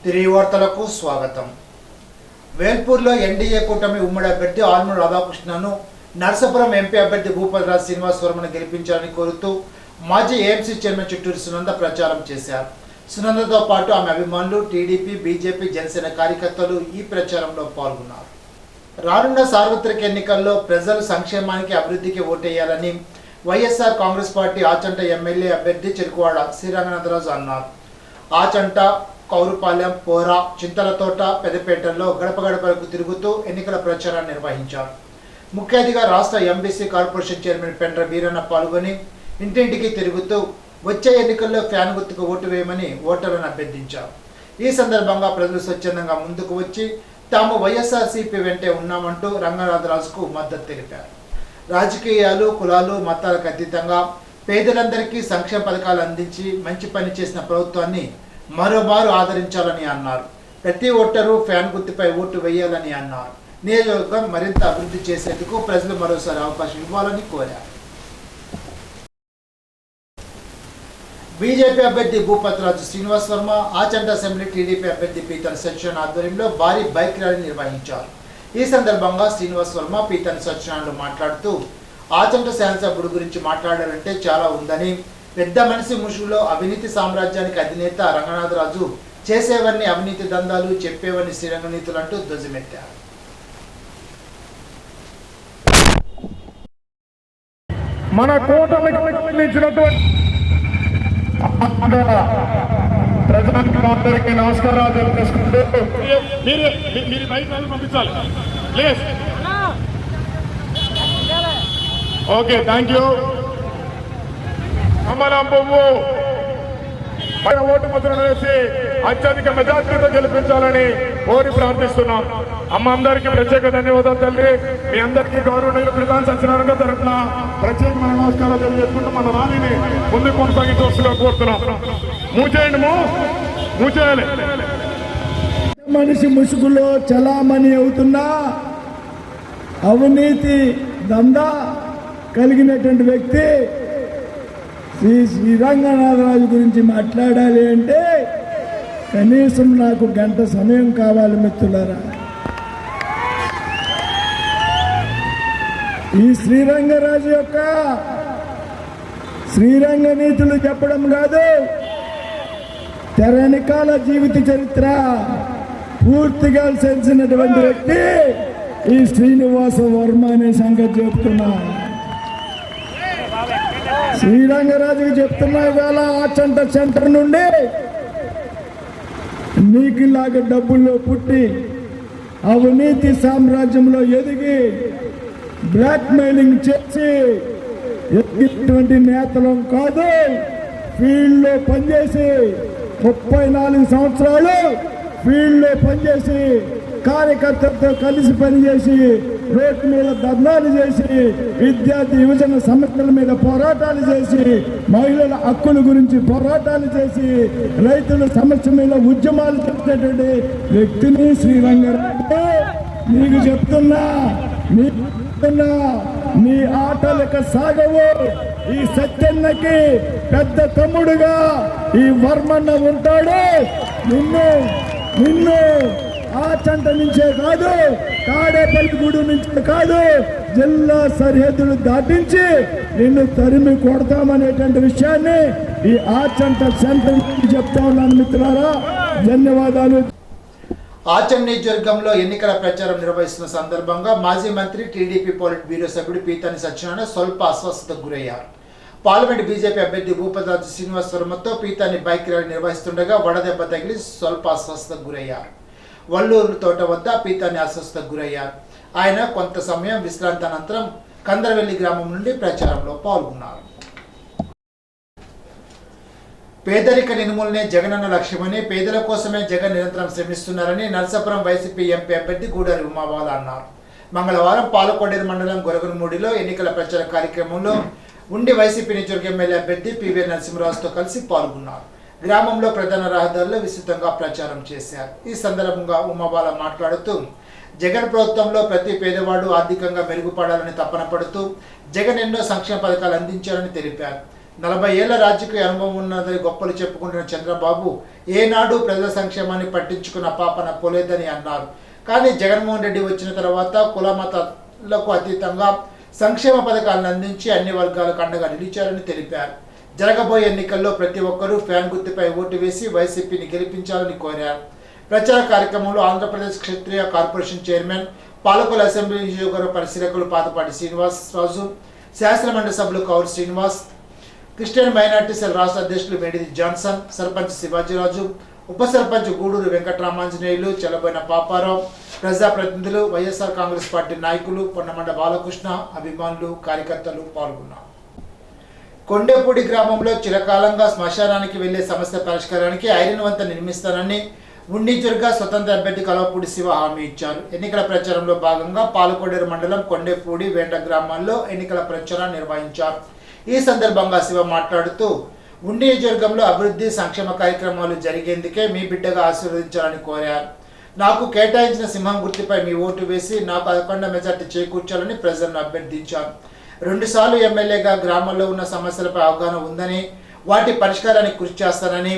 తిరిగి వార్తలకు స్వాగతం. వేల్పూర్లో ఎన్డీఏ కూటమి ఉమ్మడి అభ్యర్థి ఆల్మూరు రాధాకృష్ణను నర్సాపురం ఎంపీ అభ్యర్థి భూపతిరాజు శ్రీనివాస్ వర్మను గెలిపించాలని కోరుతూ మాజీ ఏఎంసీ చైర్మన్ చిట్టూరి సునంద ప్రచారం చేశారు. సునందతో పాటు ఆమె అభిమానులు, టీడీపీ, బీజేపీ, జనసేన కార్యకర్తలు ఈ ప్రచారంలో పాల్గొన్నారు. రానున్న సార్వత్రిక ఎన్నికల్లో ప్రజలు సంక్షేమానికి, అభివృద్ధికి ఓటేయాలని వైఎస్ఆర్ కాంగ్రెస్ పార్టీ ఆచంట ఎమ్మెల్యే అభ్యర్థి చెరుకువాడ శ్రీరంగనాథరాజు అన్నారు. ఆచంట, కౌరుపాలెం, పోరా, చింతలతోట, పెదపేటల్లో గడప గడపలకు తిరుగుతూ ఎన్నికల ప్రచారాన్ని నిర్వహించారు. ముఖ్య అతిథిగా రాష్ట్ర MBC corporation chairman Pendra Veeranna పాల్గొని ఇంటింటికి తిరుగుతూ వచ్చే ఎన్నికల్లో ఫ్యాన్ గుర్తుకు ఓటు వేయమని ఓటర్లను అభ్యర్థించారు. ఈ సందర్భంగా ప్రజలు స్వచ్ఛందంగా ముందుకు వచ్చి తాము వైఎస్ఆర్సీపీ వెంటే ఉన్నామంటూ రంగనాథరాజుకు మద్దతు తెలిపారు. రాజకీయాలు, కులాలు, మతాలకు అతీతంగా పేదలందరికీ సంక్షేమ పథకాలు అందించి మంచి పని చేసిన ప్రభుత్వాన్ని మరోమారు ఆదరించాలని అన్నారు. ప్రతి ఓటరు ఫ్యాన్ గుర్తుపై ఓటు వేయాలని అన్నారు. నియోజకవర్గం మరింత అభివృద్ధి చేసేందుకు ప్రజలు మరోసారి అవకాశం ఇవ్వాలని కోరారు. బీజేపీ అభ్యర్థి భూపతిరాజు శ్రీనివాస్ వర్మ, ఆచంట అసెంబ్లీ టీడీపీ అభ్యర్థి పీతన్ సత్యనారాయణ ఆధ్వర్యంలో భారీ బైక్ ర్యాలీ నిర్వహించారు. ఈ సందర్భంగా శ్రీనివాస్ వర్మ, పీతన్ సత్యనారాయణలు మాట్లాడుతూ ఆచంట శాసనసభ్యుడి గురించి మాట్లాడాలంటే చాలా ఉందని, పెద్ద మనిషి ముసుగులో అవినీతి సామ్రాజ్యానికి అధినేత రంగనాథరాజు చేసేవన్నీ అవినీతి దందాలు, చెప్పేవన్నీ శ్రీరంగనీతులు అంటూ ధ్వజమెత్తారు. మన కూటమికి సంబంధించినటువంటి ప్రజలందరికీ నమస్కారాలు తెలియజేసుకుంటూ మీరు బయట పంపించాలి ప్లీజ్. Okay, thank you. అమలం పువ్వు మన ఓటు ముద్రను వేసి అత్యధిక మెజార్టీతో గెలిపించాలని కోరి ప్రార్థిస్తున్నాం. అమ్మ అందరికీ ప్రత్యేక ధన్యవాదాలు తల్లి. మీ అందరికీ గౌరవనీయులు పీతన్ సత్యనారాయణ తరఫున ప్రత్యేకమైన నమస్కారాలు తెలియజేసుకుంటూ మన ర్యాలీని ముందుకు కొనసాగించవలసిగా కోరుతున్నాం. మూచేయండి, మూచేయాలి. మనిషి ముసుగులో చలామణి అవుతున్నా అవినీతి దందా కలిగినటువంటి వ్యక్తి శ్రీరంగనాథరాజు గురించి మాట్లాడాలి అంటే కనీసం నాకు గంట సమయం కావాలి మిత్రులారా. ఈ శ్రీరంగరాజు యొక్క శ్రీరంగ నీతులు చెప్పడం కాదు, తెరనికాల జీవిత చరిత్ర పూర్తిగా తెలిసినటువంటి వ్యక్తి ఈ శ్రీనివాస వర్మ అనే సంగతి చెప్తున్నా. శ్రీరంగరాజుకి చెప్తున్నా, ఇవాళ ఆచంట సెంటర్ నుండి నీకులాగా డబ్బుల్లో పుట్టి అవినీతి సామ్రాజ్యంలో ఎదిగి బ్లాక్ మెయిలింగ్ చేసి ఎదిగినటువంటి నేతలం కాదు. ఫీల్డ్లో పనిచేసి 34 సంవత్సరాలు ఫీల్డ్లో పనిచేసి కార్యకర్తలతో కలిసి పనిచేసి రోడ్డు మీద ధర్నాలు చేసి విద్యార్థి యువజన సమస్యల మీద పోరాటాలు చేసి మహిళల హక్కుల గురించి పోరాటాలు చేసి రైతుల సమస్య మీద ఉద్యమాలు చేసేటువంటి వ్యక్తిని శ్రీరంగరాజు. నీకు చెప్తున్నా, నీ ఆటలకు సాగవు. ఈ సత్యన్నకి పెద్ద తమ్ముడుగా ఈ వర్మన్న ఉంటాడు. నిన్ను ఆచంట నుంచే కాదు, తాడేపల్లిగూడు నుంచి కాదు, జిల్లా సరిహద్దులు దాటించి నిన్ను తరిమి కొడతామనేటువంటి విషయాన్ని ఈ ఆచంట సెంటర్ నుంచి చెప్తా ఉన్నాను మిత్రులారా. ధన్యవాదాలు. ఆచంట నియోజకవర్గంలో ఎన్నికల ప్రచారం నిర్వహిస్తున్న సందర్భంగా మాజీ మంత్రి, టీడీపీ పోలిట్ బ్యూరో సభ్యుడు పీతన్ సత్యనారాయణ స్వల్ప అస్వస్థతకు గురయ్యారు. పార్లమెంట్ బీజేపీ అభ్యర్థి భూపతిరాజు శ్రీనివాస్ వర్మతో పీతన్ని బైక్ ర్యాలీ నిర్వహిస్తుండగా వడదెబ్బ తగిలి స్వల్ప అస్వస్థతకు గురయ్యారు. వల్లూరు తోట వద్ద పీతన్ని అస్వస్థతకు గురయ్యారు. ఆయన కొంత సమయం విశ్రాంతి అనంతరం కందరవెల్లి గ్రామం నుండి ప్రచారంలో పాల్గొన్నారు. పేదరిక నిర్మూలనే జగనన్న లక్ష్యమని, పేదల కోసమే జగన్ నిరంతరం శ్రమిస్తున్నారని నర్సాపురం వైసీపీ ఎంపీ అభ్యర్థి గూడూరి ఉమాబాల అన్నారు. మంగళవారం పాలకొండేరు మండలం గొరగనమూడిలో ఎన్నికల ప్రచార కార్యక్రమంలో ఉండి వైసీపీ నియోజకవర్గ ఎమ్మెల్యే అభ్యర్థి పివి నరసింహరాజుతో కలిసి పాల్గొన్నారు. గ్రామంలో ప్రధాన రహదారుల్లో విస్తృతంగా ప్రచారం చేశారు. ఈ సందర్భంగా ఉమాబాల మాట్లాడుతూ జగన్ ప్రభుత్వంలో ప్రతి పేదవాడు ఆర్థికంగా మెరుగుపడాలని తపన పడుతూ జగన్ ఎన్నో సంక్షేమ పథకాలు అందించారని తెలిపారు. 40 ఏళ్ల రాజకీయ అనుభవం ఉన్నదని గొప్పలు చెప్పుకుంటున్న చంద్రబాబు ఏనాడు ప్రజల సంక్షేమాన్ని పట్టించుకున్న పాపన పోలేదని అన్నారు. కానీ జగన్మోహన్ రెడ్డి వచ్చిన తర్వాత కుల మతాలకు అతీతంగా సంక్షేమ పథకాలను అందించి అన్ని వర్గాలకు అండగా నిలిచారని తెలిపారు. జరగబోయే ఎన్నికల్లో ప్రతి ఒక్కరూ ఫ్యాన్ గుర్తుపై ఓటు వేసి వైసీపీని గెలిపించాలని కోరారు. ప్రచార కార్యక్రమంలో ఆంధ్రప్రదేశ్ క్షత్రియ కార్పొరేషన్ చైర్మన్, పాలకొల అసెంబ్లీ నియోజకవర్గ పరిశీలకులు పాతపాటి శ్రీనివాస్ రాజు, శాసనమండలి సభ్యులు కౌరు శ్రీనివాస్, క్రిస్టియన్ మైనార్టీ సెల్ రాష్ట్ర అధ్యక్షులు మేడిది జాన్సన్, సర్పంచ్ శివాజీరాజు, ఉప సర్పంచ్ గూడూరు వెంకటరామాంజనేయులు, చెలబోయిన పాపారావు, ప్రజాప్రతినిధులు, వైఎస్ఆర్ కాంగ్రెస్ పార్టీ నాయకులు, పొన్నమండ బాలకృష్ణ, అభిమానులు, కార్యకర్తలు పాల్గొన్నారు. కొండేపూడి గ్రామంలో చిరకాలంగా శ్మశానానికి వెళ్లే సమస్య పరిష్కారానికి ఐరన్ వంతెన నిర్మిస్తానని ఉన్నిజుర్గ స్వతంత్ర అభ్యర్థి కలవపూడి శివ హామీ ఇచ్చారు. ఎన్నికల ప్రచారంలో భాగంగా పాలకొడేరు మండలం కొండేపూడి వేంట గ్రామాల్లో ఎన్నికల ప్రచారాన్ని నిర్వహించారు. ఈ సందర్భంగా శివ మాట్లాడుతూ ఉన్నిజుర్గంలో అభివృద్ధి సంక్షేమ కార్యక్రమాలు జరిగేందుకే మీ బిడ్డగా ఆశీర్వదించాలని కోరారు. నాకు కేటాయించిన సింహం గుర్తుపై మీ ఓటు వేసి నాకు అఖండ మెజార్టీ చేకూర్చాలని ప్రజలను అభ్యర్థించారు. 2 సార్లు ఎమ్మెల్యేగా గ్రామంలో ఉన్న సమస్యలపై అవగాహన ఉందని, వాటి పరిష్కారానికి కృషి చేస్తానని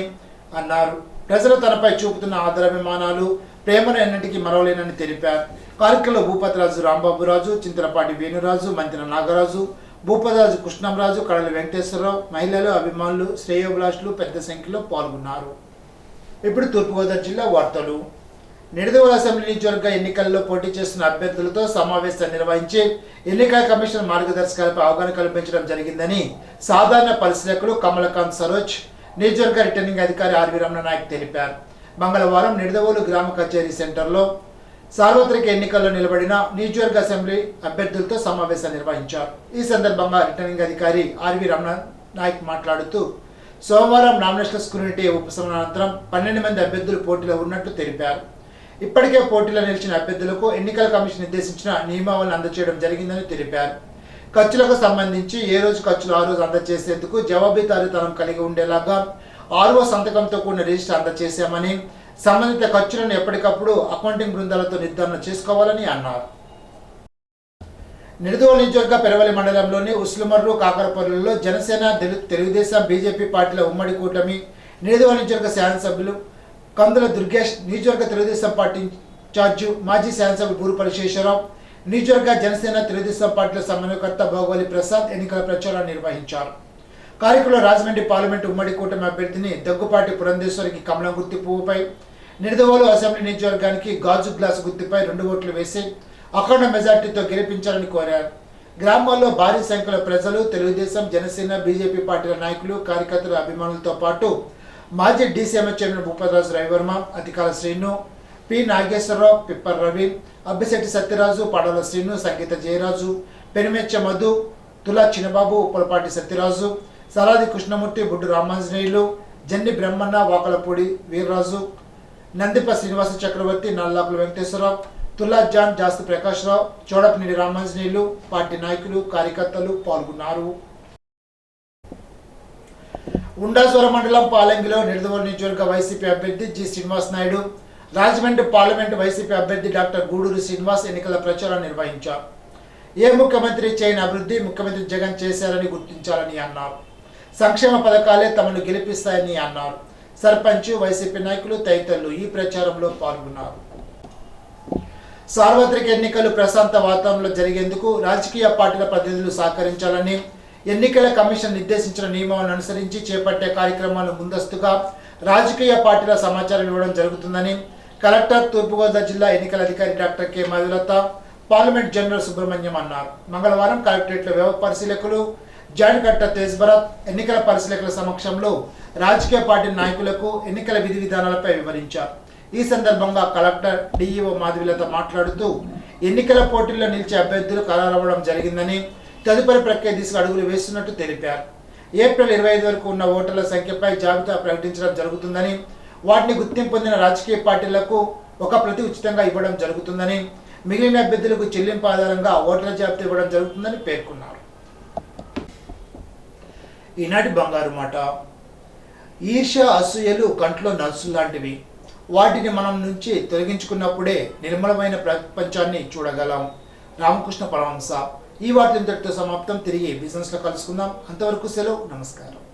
అన్నారు. ప్రజలు తనపై చూపుతున్న ఆదరాభిమానాలు, ప్రేమను ఎన్నింటికి మరవలేనని తెలిపారు. కార్యక్రమంలో భూపతిరాజు రాంబాబురాజు, చింతలపాటి వేణురాజు, మంత్రి నాగరాజు, భూపతిరాజు కృష్ణంరాజు, కడల వెంకటేశ్వరరావు, మహిళలు, అభిమానులు, శ్రేయోభిలాషులు పెద్ద సంఖ్యలో పాల్గొన్నారు. ఇప్పుడు తూర్పుగోదావరి జిల్లా వార్తలు. నిడదవోలు అసెంబ్లీ నియోజకవర్గ ఎన్నికల్లో పోటీ చేస్తున్న అభ్యర్థులతో సమావేశం నిర్వహించి ఎన్నికల కమిషన్ మార్గదర్శకాలపై అవగాహన కల్పించడం జరిగిందని సాధారణ పరిశీలకులు కమలకాంత్ సరోజ్, నియోజకవర్గ రిటర్నింగ్ అధికారి ఆర్వి రమణ నాయక్ తెలిపారు. మంగళవారం నిడదవోలు గ్రామ కచేరీ సెంటర్లో సార్వత్రిక ఎన్నికల్లో నిలబడిన నియోజకవర్గ అసెంబ్లీ అభ్యర్థులతో సమావేశం నిర్వహించారు. ఈ సందర్భంగా రిటర్నింగ్ అధికారి ఆర్వి రమణ నాయక్ మాట్లాడుతూ సోమవారం నామినేషన్ స్క్రూటినీ ఉపసంహరణానంతరం 12 మంది అభ్యర్థులు పోటీలో ఉన్నట్లు తెలిపారు. ఇప్పటికే పోటీలో నిలిచిన అభ్యర్థులకు ఎన్నికల కమిషన్ నిర్దేశించిన నియమావళిని అందజేయడం జరిగిందని తెలిపారు. ఖర్చులకు సంబంధించి ఏ రోజు ఖర్చులు ఆ రోజు అందజేసేందుకు జవాబుదారీతనం కలిగి ఉండేలాగా ఆర్ఓ సంతకంతో కూడిన రిజిస్టర్ అందజేశామని, సంబంధిత ఖర్చులను ఎప్పటికప్పుడు అకౌంటింగ్ బృందాలతో నిర్ధారణ చేసుకోవాలని అన్నారు. నిడదవోలు నియోజకవర్గ పెరవలి మండలంలోని ఉస్లుమర్రు, కాకరపల్లిలో జనసేన, తెలుగుదేశం, బీజేపీ పార్టీల ఉమ్మడి కూటమి నిడదవోలు నియోజకవర్గ శాసనసభ్యులు కందుల దుర్గేష్, నియోజకవర్గ తెలుగుదేశం పార్టీ ఇన్ఛార్జి మాజీ శాసనసభ్యులు బూరుపల్లి శేషరావు, నియోజకవర్గ జనసేన, తెలుగుదేశం పార్టీల సమన్వయకర్త భోగవలి ప్రసాద్ ఎన్నికల ప్రచారాన్ని నిర్వహించారు. కార్యక్రమంలో రాజమండ్రి పార్లమెంటు ఉమ్మడి కూటమి అభ్యర్థిని దగ్గుపాటి పురంధేశ్వరికి కమలం గుర్తు పువ్వుపై, నిడదవోలు అసెంబ్లీ నియోజకవర్గానికి గాజు గ్లాసు గుర్తుపై 2 ఓట్లు వేసి అఖండ మెజార్టీతో గెలిపించాలని కోరారు. గ్రామాల్లో భారీ సంఖ్యలో ప్రజలు, తెలుగుదేశం, జనసేన, బీజేపీ పార్టీల నాయకులు, కార్యకర్తల, అభిమానులతో పాటు మాజీ DCMA chairman Bhupathiraju Ravivarma, Athikala Srinu, P Nageswararao, Pippar Ravi, Abbisetti Satyaraju, Padavala Srinu, సంగీత జయరాజు, పెనుమెచ్చ మధు, తులా చిన్నబాబు, ఉప్పలపాటి సత్యరాజు, సలాది కృష్ణమూర్తి, బుడ్డు రామాంజనేయులు, జన్ని బ్రహ్మన్న, వాకలపూడి వీర్రాజు, నందిప శ్రీనివాస చక్రవర్తి, నల్లాకుల వెంకటేశ్వరరావు, తులా జాన్, జాస్తి ప్రకాశ్రావు, చోడపనేని రామాంజనేయులు, పార్టీ నాయకులు, కార్యకర్తలు పాల్గొన్నారు. ఉండాసోర మండలం పాలంగిలో నిడదవోలు నియోజకవర్గ వైసీపీ అభ్యర్థి G Srinivas Naidu, Rajahmundry parliament YCP అభ్యర్థి డాక్టర్ గూడూరు శ్రీనివాస్ ఎన్నికల ప్రచారం నిర్వహించారు. ఏ ముఖ్యమంత్రి చేయని అభివృద్ధి ముఖ్యమంత్రి జగన్ చేశారని గుర్తించాలని అన్నారు. సంక్షేమ పథకాలే తమను గెలిపిస్తాయని అన్నారు. సర్పంచ్, వైసీపీ నాయకులు తదితరులు ఈ ప్రచారంలో పాల్గొన్నారు. సార్వత్రిక ఎన్నికలు ప్రశాంత వాతావరణంలో జరిగేందుకు రాజకీయ పార్టీల ప్రతినిధులు సహకరించాలని, ఎన్నికల కమిషన్ నిర్దేశించిన నియమాలను అనుసరించి చేపట్టే కార్యక్రమాలను ముందస్తుగా రాజకీయ పార్టీల సమాచారం ఇవ్వడం జరుగుతుందని కలెక్టర్, తూర్పుగోదావరి జిల్లా ఎన్నికల అధికారి doctor K Madhulatha, parliament general Subrahmanyam అన్నారు. మంగళవారం కలెక్టరేట్లో వ్యవ పరిశీలకులు, జాయింట్ కలెక్టర్ తేజ్ భరత్ ఎన్నికల పరిశీలకుల సమక్షంలో రాజకీయ పార్టీ నాయకులకు ఎన్నికల విధి విధానాలపై వివరించారు. ఈ సందర్భంగా కలెక్టర్ డిఈఓ మాధవిలత మాట్లాడుతూ ఎన్నికల పోటీల్లో నిలిచే అభ్యర్థులు ఖరారవ్వడం జరిగిందని, తదుపరి ప్రక్రియ దిశగా అడుగులు వేస్తున్నట్టు తెలిపారు. ఏప్రిల్ 25 వరకు ఉన్న ఓటర్ల సంఖ్యపై జాబితా ప్రకటించడం జరుగుతుందని, వాటిని గుర్తింపు పొందిన రాజకీయ పార్టీలకు 1 ప్రతి ఉచితంగా ఇవ్వడం జరుగుతుందని, మిగిలిన అభ్యర్థులకు చెల్లింపు ఆధారంగా ఓటర్ల జాబితా ఇవ్వడం జరుగుతుందని పేర్కొన్నారు. ఈనాటి బంగారు మాట. ఈర్ష్య, అసూయలు కంట్లో నలుసు లాంటివి. వాటిని మనం నుంచి తొలగించుకున్నప్పుడే నిర్మలమైన ప్రపంచాన్ని చూడగలం. రామకృష్ణ పరమహంస. ఈ వార్త ఇంతటితో సమాప్తం. తిరిగి బిజినెస్లో కలుసుకుందాం. అంతవరకు సెలవు. నమస్కారం.